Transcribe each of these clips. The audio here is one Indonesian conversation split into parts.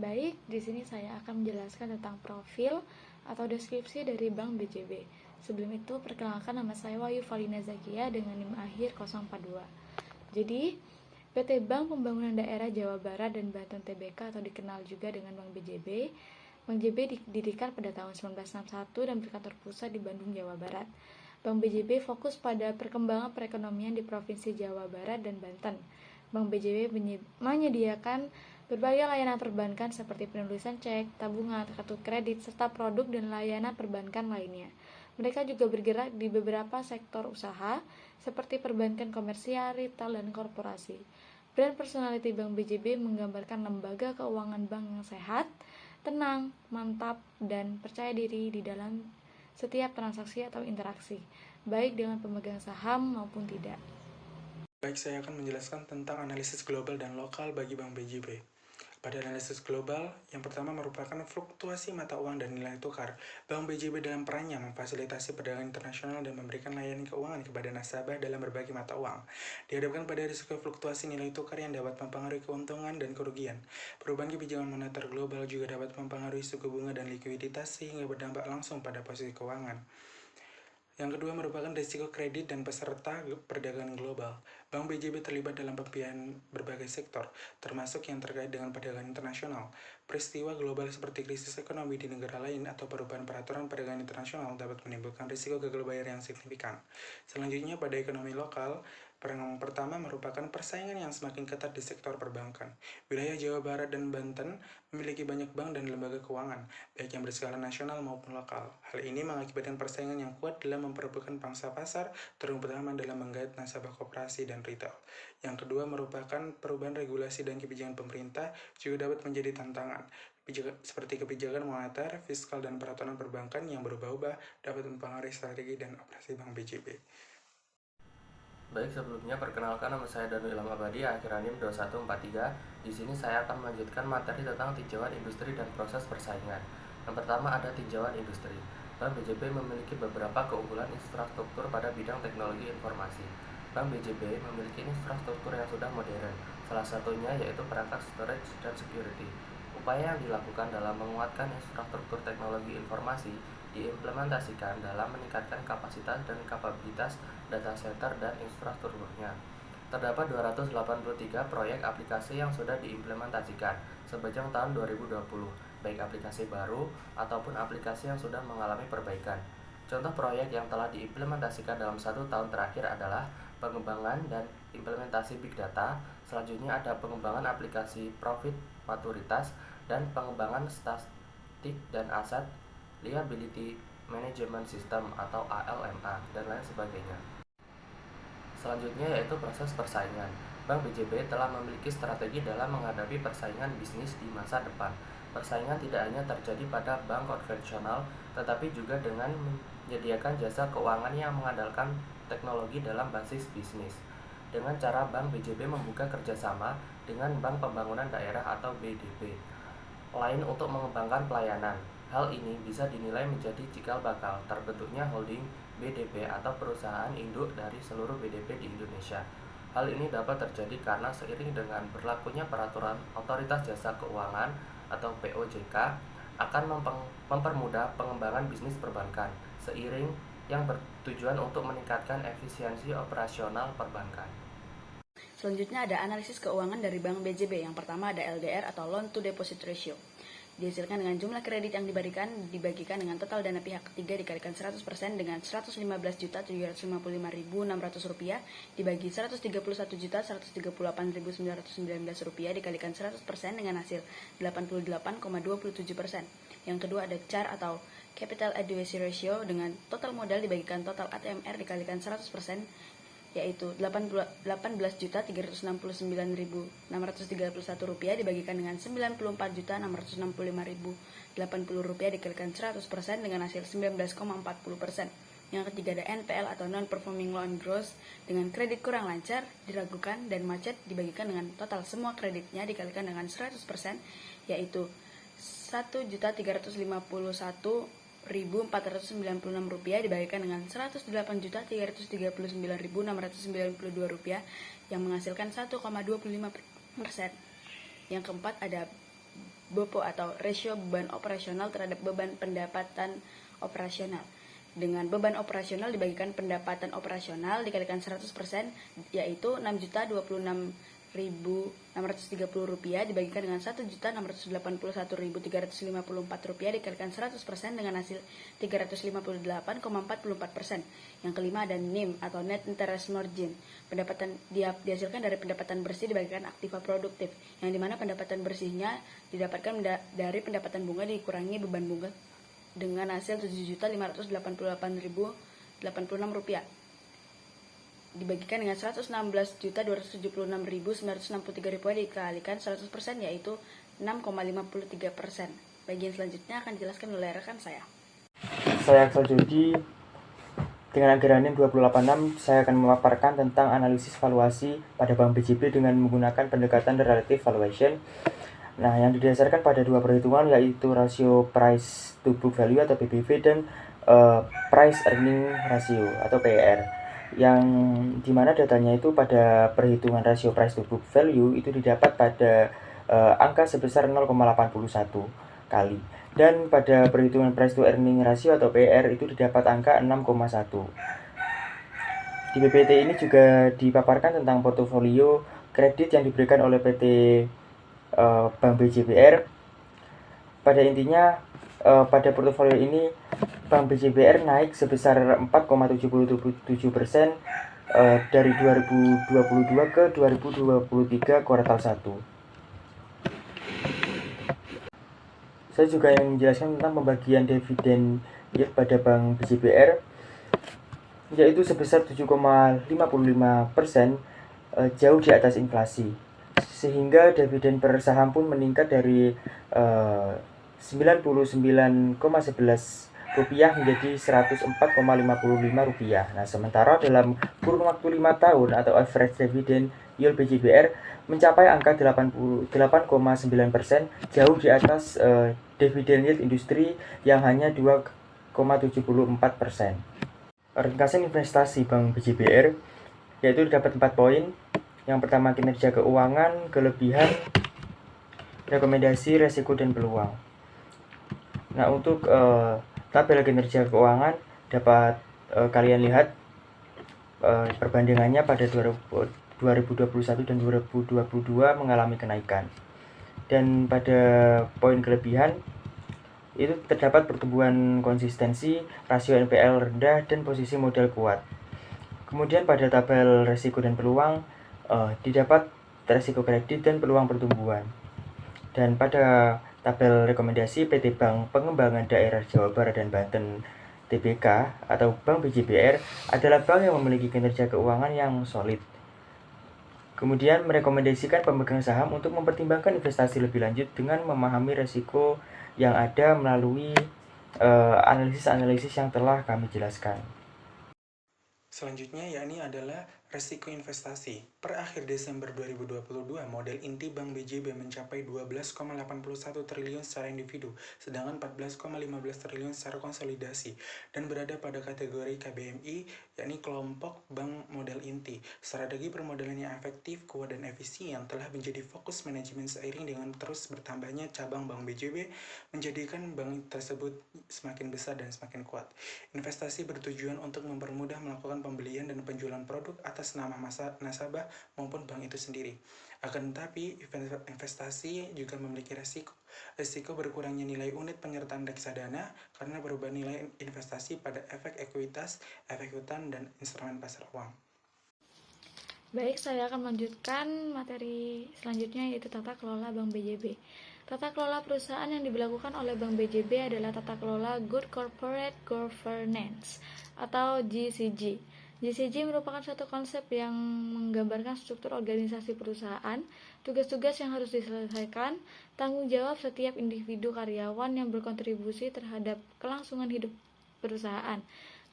Baik, di sini saya akan menjelaskan tentang profil atau deskripsi dari Bank BJB. Sebelum itu, perkenalkan nama saya Wahyu Valina Zakia dengan NIM akhir 042. Jadi, PT Bank Pembangunan Daerah Jawa Barat dan Banten Tbk atau dikenal juga dengan Bank BJB. Bank BJB didirikan pada tahun 1961 dan berkantor pusat di Bandung, Jawa Barat. Bank BJB fokus pada perkembangan perekonomian di Provinsi Jawa Barat dan Banten. Bank BJB menyediakan berbagai layanan perbankan seperti penulisan cek, tabungan, kartu kredit, serta produk dan layanan perbankan lainnya. Mereka juga bergerak di beberapa sektor usaha seperti perbankan komersial, retail, dan korporasi. Brand personality Bank BJB menggambarkan lembaga keuangan bank yang sehat, tenang, mantap, dan percaya diri di dalam setiap transaksi atau interaksi, baik dengan pemegang saham maupun tidak. Baik, saya akan menjelaskan tentang analisis global dan lokal bagi Bank BJB. Pada analisis global, yang pertama merupakan fluktuasi mata uang dan nilai tukar. Bank BJB dalam perannya memfasilitasi perdagangan internasional dan memberikan layanan keuangan kepada nasabah dalam berbagai mata uang. Dihadapkan pada risiko fluktuasi nilai tukar yang dapat mempengaruhi keuntungan dan kerugian. Perubahan kebijakan moneter global juga dapat mempengaruhi suku bunga dan likuiditas sehingga berdampak langsung pada posisi keuangan. Yang kedua merupakan risiko kredit dan peserta perdagangan global. Bank BJB terlibat dalam pembiayaan berbagai sektor, termasuk yang terkait dengan perdagangan internasional. Peristiwa global seperti krisis ekonomi di negara lain atau perubahan peraturan perdagangan internasional dapat menimbulkan risiko gagal bayar yang signifikan. Selanjutnya, pada ekonomi lokal, perang pertama merupakan persaingan yang semakin ketat di sektor perbankan. Wilayah Jawa Barat dan Banten memiliki banyak bank dan lembaga keuangan, baik yang berskala nasional maupun lokal. Hal ini mengakibatkan persaingan yang kuat dalam memperebutkan pangsa pasar, terutama dalam menggait nasabah koperasi dan retail. Yang kedua merupakan perubahan regulasi dan kebijakan pemerintah juga dapat menjadi tantangan. Seperti kebijakan moneter, fiskal, dan peraturan perbankan yang berubah-ubah dapat mempengaruhi strategi dan operasi Bank BJB. Baik, sebelumnya perkenalkan nama saya Danu Ilham Abadi, akhir NIM 2143. Di sini saya akan melanjutkan materi tentang tinjauan industri dan proses persaingan. Yang pertama ada tinjauan industri. Bank BJB memiliki beberapa keunggulan infrastruktur pada bidang teknologi informasi. Bank BJB memiliki infrastruktur yang sudah modern, salah satunya yaitu perangkat storage dan security. Upaya yang dilakukan dalam menguatkan infrastruktur teknologi informasi diimplementasikan dalam meningkatkan kapasitas dan kapabilitas data center dan infrastrukturnya. Terdapat 283 proyek aplikasi yang sudah diimplementasikan sepanjang tahun 2020, baik aplikasi baru ataupun aplikasi yang sudah mengalami perbaikan. Contoh proyek yang telah diimplementasikan dalam 1 tahun terakhir adalah pengembangan dan implementasi Big Data, selanjutnya ada pengembangan aplikasi Profit Maturitas, dan pengembangan statistik dan aset Liability Management System atau ALMA, dan lain sebagainya. Selanjutnya yaitu proses persaingan. Bank BJB telah memiliki strategi dalam menghadapi persaingan bisnis di masa depan. Persaingan tidak hanya terjadi pada bank konvensional, tetapi juga dengan menyediakan jasa keuangan yang mengandalkan teknologi dalam basis bisnis. Dengan cara Bank BJB membuka kerjasama dengan Bank Pembangunan Daerah atau BDB lain untuk mengembangkan pelayanan. Hal ini bisa dinilai menjadi cikal bakal terbentuknya holding BDB atau perusahaan induk dari seluruh BDB di Indonesia. Hal ini dapat terjadi karena seiring dengan berlakunya peraturan Otoritas Jasa Keuangan atau POJK akan mempermudah pengembangan bisnis perbankan, seiring yang bertujuan untuk meningkatkan efisiensi operasional perbankan. Selanjutnya ada analisis keuangan dari Bank BJB. Yang pertama ada LDR atau Loan to Deposit Ratio. Dihasilkan dengan jumlah kredit yang dibagikan dengan total dana pihak ketiga dikalikan 100% dengan Rp115.755.600 dibagi Rp131.138.919 dikalikan 100% dengan hasil 88,27%. Yang kedua ada CAR atau Capital Adequacy Ratio dengan total modal dibagikan total ATMR dikalikan 100% yaitu Rp18.369.631 dibagikan dengan Rp94.665.080 dikalikan 100% dengan hasil 19,40%. Yang ketiga ada NPL atau Non-Performing Loan Gross dengan kredit kurang lancar, diragukan, dan macet dibagikan dengan total semua kreditnya dikalikan dengan 100% yaitu Rp1.351.496 dibagikan dengan Rp108.339.692 yang menghasilkan 1,25%. Yang keempat ada BOPO atau rasio beban operasional terhadap beban pendapatan operasional. Dengan beban operasional dibagikan pendapatan operasional dikalikan 100%, yaitu Rp6.026.630 dibagikan dengan Rp1.681.354 dikalikan 100% dengan hasil 358,44%. Yang kelima ada NIM atau Net Interest Margin. Pendapatan dihasilkan dari pendapatan bersih dibagikan aktiva produktif, yang dimana pendapatan bersihnya didapatkan dari pendapatan bunga dikurangi beban bunga dengan hasil Rp7.588.086 dibagikan dengan Rp116.276.963 dikalikan 100%, yaitu 6,53%. Bagian selanjutnya akan dijelaskan oleh rekan saya. Saya Axel Jody. Dengan agranim 286, saya akan memaparkan tentang analisis valuasi pada Bank BJB dengan menggunakan pendekatan relative valuation. Nah, yang didasarkan pada dua perhitungan, yaitu rasio price to book value atau PBV dan price earning ratio atau PER, yang dimana datanya itu pada perhitungan rasio price to book value itu didapat pada angka sebesar 0,81 kali, dan pada perhitungan price to earning ratio atau PER itu didapat angka 6,1. Di PPT ini juga dipaparkan tentang portofolio kredit yang diberikan oleh PT Bank BJBR. Pada intinya, pada portofolio ini Bank BJBR naik sebesar 4,77% dari 2022 ke 2023 kuartal 1. Saya juga ingin menjelaskan tentang pembagian dividen yield pada Bank BJBR, yaitu sebesar 7,55%, jauh di atas inflasi, sehingga dividen per saham pun meningkat dari Rp99,11 menjadi Rp104,55. Nah, sementara dalam kurun waktu 5 tahun atau average dividend yield BJBR mencapai angka 8,9%, jauh di atas dividen yield industri yang hanya 2,74%. Ringkasan investasi Bank BJBR yaitu dapat 4 poin. Yang pertama, kinerja keuangan, kelebihan, rekomendasi, resiko, dan peluang. Nah, untuk tabel kinerja keuangan dapat kalian lihat perbandingannya pada 2021 dan 2022 mengalami kenaikan. Dan pada poin kelebihan itu terdapat pertumbuhan konsistensi, rasio NPL rendah, dan posisi modal kuat. Kemudian pada tabel resiko dan peluang didapat resiko kredit dan peluang pertumbuhan. Dan pada tabel rekomendasi, PT Bank Pengembangan Daerah Jawa Barat dan Banten TBK atau Bank BJBR adalah bank yang memiliki kinerja keuangan yang solid. Kemudian merekomendasikan pemegang saham untuk mempertimbangkan investasi lebih lanjut dengan memahami risiko yang ada melalui analisis-analisis yang telah kami jelaskan. Selanjutnya yakni adalah resiko investasi. Per akhir Desember 2022, model inti Bank BJB mencapai 12,81 triliun secara individu, sedangkan 14,15 triliun secara konsolidasi, dan berada pada kategori KBMI, yakni kelompok bank model inti. Strategi permodalan yang efektif, kuat, dan efisien telah menjadi fokus manajemen seiring dengan terus bertambahnya cabang Bank BJB, menjadikan bank tersebut semakin besar dan semakin kuat. Investasi bertujuan untuk mempermudah melakukan pembelian dan penjualan produk atas nama nasabah maupun bank itu sendiri. Akan tetapi, investasi juga memiliki resiko berkurangnya nilai unit penyertaan reksadana karena berubah nilai investasi pada efek ekuitas, efek hutan, dan instrumen pasar uang. Baik, saya akan melanjutkan materi selanjutnya, yaitu tata kelola Bank BJB. Tata kelola perusahaan yang diberlakukan oleh Bank BJB adalah tata kelola Good Corporate Governance atau GCG. GCG merupakan suatu konsep yang menggambarkan struktur organisasi perusahaan, tugas-tugas yang harus diselesaikan, tanggung jawab setiap individu karyawan yang berkontribusi terhadap kelangsungan hidup perusahaan,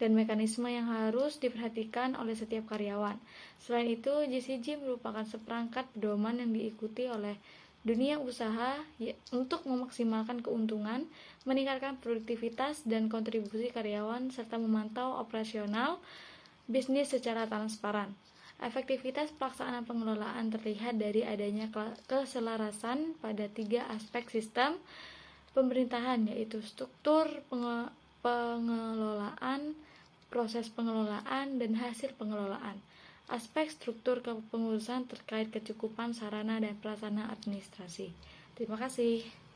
dan mekanisme yang harus diperhatikan oleh setiap karyawan. Selain itu, GCG merupakan seperangkat pedoman yang diikuti oleh dunia usaha untuk memaksimalkan keuntungan, meningkatkan produktivitas dan kontribusi karyawan, serta memantau operasional bisnis secara transparan. Efektivitas pelaksanaan pengelolaan terlihat dari adanya keselarasan pada 3 aspek sistem pemerintahan, yaitu struktur pengelolaan, proses pengelolaan, dan hasil pengelolaan. Aspek struktur kepengurusan terkait kecukupan sarana dan prasarana administrasi. Terima kasih.